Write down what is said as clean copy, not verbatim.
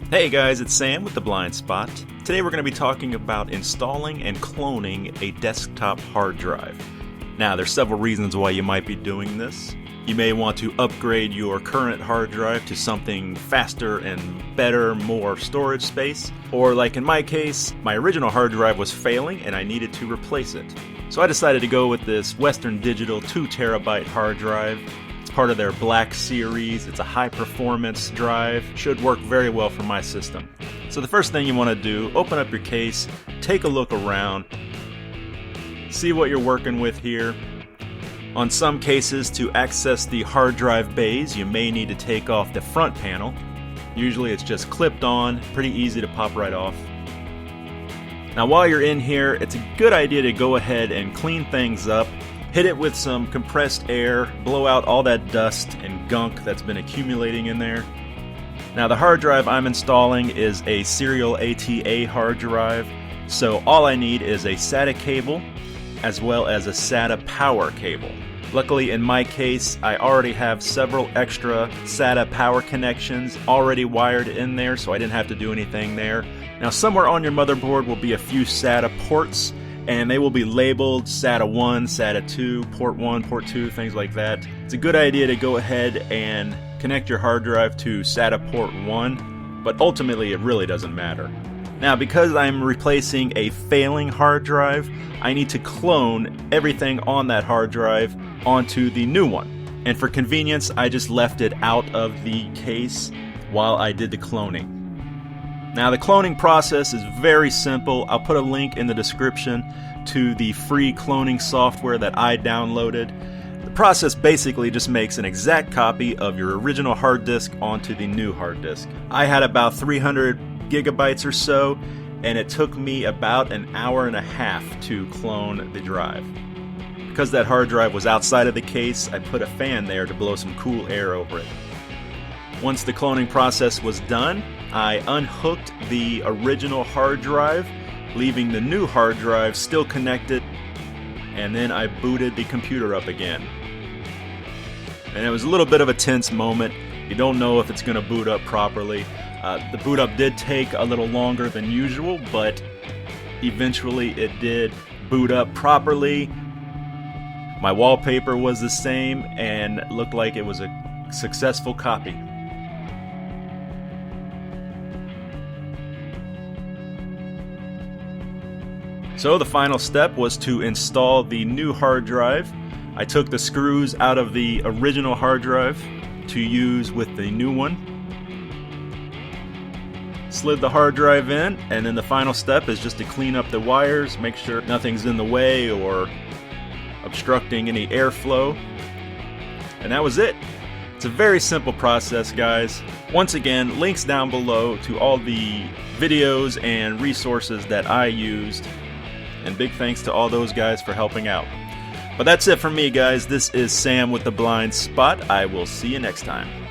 Hey guys, it's Sam with The Blind Spot. Today we're going to be talking about installing and cloning a desktop hard drive. Now, there's several reasons why you might be doing this. You may want to upgrade your current hard drive to something faster and better, more storage space. Or like in my case, my original hard drive was failing and I needed to replace it. So I decided to go with this Western Digital 2TB hard drive. It's part of their Black series. It's a high performance drive. Should work very well for my system. So the first thing you want to do, open up your case, take a look around, see what you're working with here. On some cases, to access the hard drive bays, you may need to take off the front panel. Usually it's just clipped on, pretty easy to pop right off. Now while you're in here, it's a good idea to go ahead and clean things up. Hit it with some compressed air, blow out all that dust and gunk that's been accumulating in there. Now the hard drive I'm installing is a serial ATA hard drive, so all I need is a SATA cable as well as a SATA power cable. Luckily in my case, I already have several extra SATA power connections already wired in there, so I didn't have to do anything there. Now somewhere on your motherboard will be a few SATA ports, and they will be labeled SATA 1, SATA 2, port 1, port 2, things like that. It's a good idea to go ahead and connect your hard drive to SATA port 1, but ultimately it really doesn't matter. Now because I'm replacing a failing hard drive, I need to clone everything on that hard drive onto the new one. And for convenience, I just left it out of the case while I did the cloning. Now the cloning process is very simple. I'll put a link in the description to the free cloning software that I downloaded. The process basically just makes an exact copy of your original hard disk onto the new hard disk. I had about 300 gigabytes or so, and it took me about an hour and a half to clone the drive. Because that hard drive was outside of the case, I put a fan there to blow some cool air over it. Once the cloning process was done, I unhooked the original hard drive, leaving the new hard drive still connected, and then I booted the computer up again. And it was a little bit of a tense moment. You don't know if it's going to boot up properly. The boot up did take a little longer than usual, but eventually it did boot up properly. My wallpaper was the same and looked like it was a successful copy. So the final step was to install the new hard drive. I took the screws out of the original hard drive to use with the new one. Slid the hard drive in, and then the final step is just to clean up the wires, make sure nothing's in the way or obstructing any airflow. And that was it. It's a very simple process, guys. Once again, links down below to all the videos and resources that I used. And big thanks to all those guys for helping out. But that's it for me, guys. This is Sam with The Blind Spot. I will see you next time.